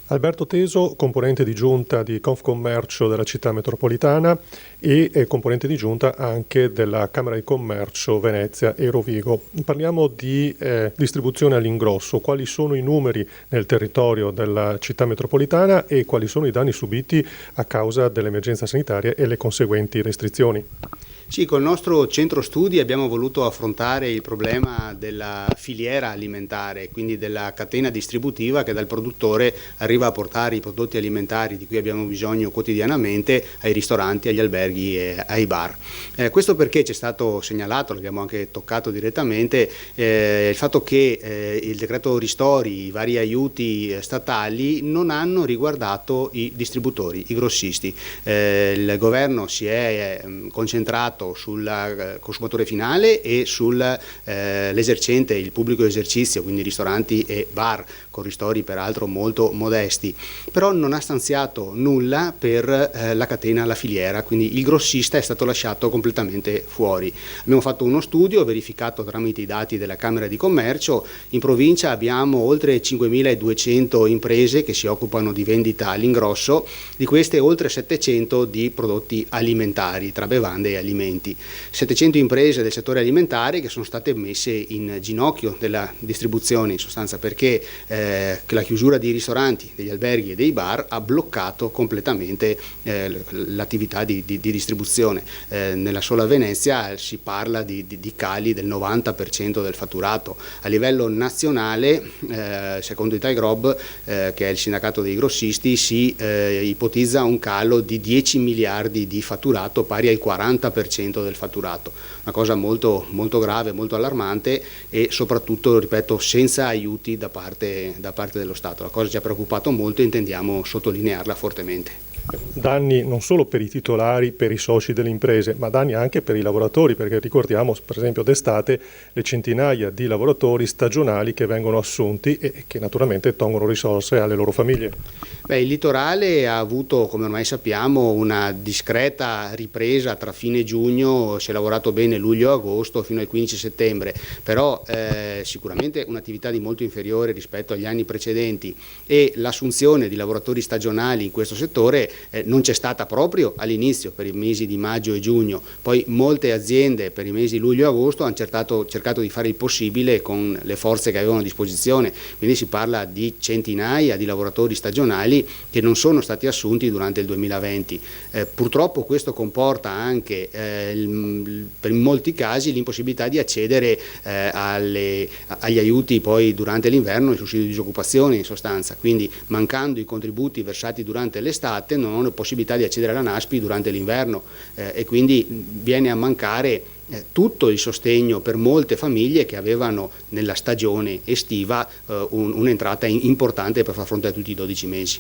Alberto Teso, componente di giunta di Confcommercio della città metropolitana e componente di giunta anche della Camera di Commercio Venezia e Rovigo. Parliamo di distribuzione all'ingrosso. Quali sono i numeri nel territorio della città metropolitana e quali sono i danni subiti a causa dell'emergenza sanitaria e le conseguenti restrizioni? Sì, col nostro centro studi abbiamo voluto affrontare il problema della filiera alimentare, quindi della catena distributiva che dal produttore arriva a portare i prodotti alimentari di cui abbiamo bisogno quotidianamente ai ristoranti, agli alberghi e ai bar. Questo perché ci è stato segnalato, l'abbiamo anche toccato direttamente, il fatto che il decreto ristori, i vari aiuti statali non hanno riguardato i distributori, i grossisti. Il governo si è concentrato sul consumatore finale e sull'esercente, il pubblico esercizio, quindi ristoranti e bar, con ristori peraltro molto modesti, però non ha stanziato nulla per la catena, la filiera, quindi il grossista è stato lasciato completamente fuori. Abbiamo fatto uno studio verificato tramite i dati della Camera di Commercio. In provincia abbiamo oltre 5.200 imprese che si occupano di vendita all'ingrosso, di queste oltre 700 di prodotti alimentari, tra bevande e alimenti. 700 imprese del settore alimentare che sono state messe in ginocchio della distribuzione, in sostanza perché la chiusura di ristoranti, degli alberghi e dei bar ha bloccato completamente l'attività di distribuzione. Nella sola Venezia si parla di cali del 90% del fatturato. A livello nazionale, secondo Italgrob, che è il sindacato dei grossisti, si ipotizza un calo di 10 miliardi di fatturato, pari al 40% del fatturato, una cosa molto, molto grave, molto allarmante e soprattutto, ripeto, senza aiuti da parte dello Stato. La cosa ci ha preoccupato molto e intendiamo sottolinearla fortemente. Danni non solo per i titolari, per i soci delle imprese, ma danni anche per i lavoratori, perché ricordiamo per esempio d'estate le centinaia di lavoratori stagionali che vengono assunti e che naturalmente tolgono risorse alle loro famiglie. Il litorale ha avuto, come ormai sappiamo, una discreta ripresa tra fine giugno, si è lavorato bene luglio e agosto fino al 15 settembre, però sicuramente un'attività di molto inferiore rispetto agli anni precedenti e l'assunzione di lavoratori stagionali in questo settore non c'è stata proprio all'inizio per i mesi di maggio e giugno, poi molte aziende per i mesi luglio e agosto hanno cercato di fare il possibile con le forze che avevano a disposizione, quindi si parla di centinaia di lavoratori stagionali che non sono stati assunti durante il 2020. Purtroppo questo comporta anche per molti casi l'impossibilità di accedere agli aiuti poi durante l'inverno, il sussidio di disoccupazione in sostanza, quindi mancando i contributi versati durante l'estate non hanno possibilità di accedere alla NASPI durante l'inverno e quindi viene a mancare tutto il sostegno per molte famiglie che avevano nella stagione estiva un'entrata importante per far fronte a tutti i 12 mesi.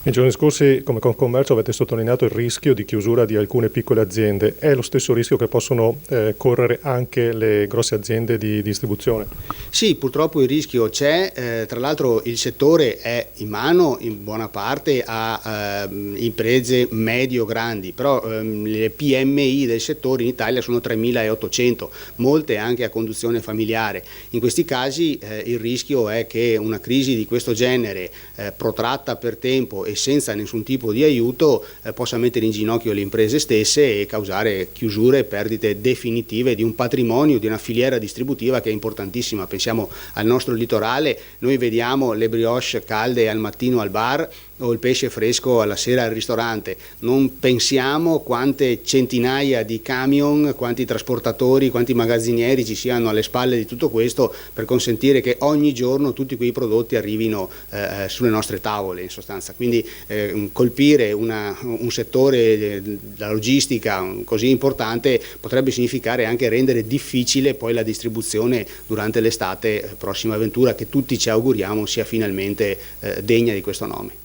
Nei giorni scorsi come Confcommercio avete sottolineato il rischio di chiusura di alcune piccole aziende. È lo stesso rischio che possono correre anche le grosse aziende di distribuzione? Sì, purtroppo il rischio c'è, tra l'altro il settore è in mano in buona parte a imprese medio-grandi, però le PMI del settore in Italia sono 3.800, molte anche a conduzione familiare. In questi casi il rischio è che una crisi di questo genere protratta per tempo e senza nessun tipo di aiuto possa mettere in ginocchio le imprese stesse e causare chiusure e perdite definitive di un patrimonio, di una filiera distributiva che è importantissima. Pensiamo al nostro litorale, noi vediamo le brioche calde al mattino al bar o il pesce fresco alla sera al ristorante, non pensiamo quante centinaia di camion, quanti trasportatori, quanti magazzinieri ci siano alle spalle di tutto questo per consentire che ogni giorno tutti quei prodotti arrivino sulle nostre tavole in sostanza. Quindi colpire un settore della logistica così importante potrebbe significare anche rendere difficile poi la distribuzione durante l'estate prossima avventura, che tutti ci auguriamo sia finalmente degna di questo nome.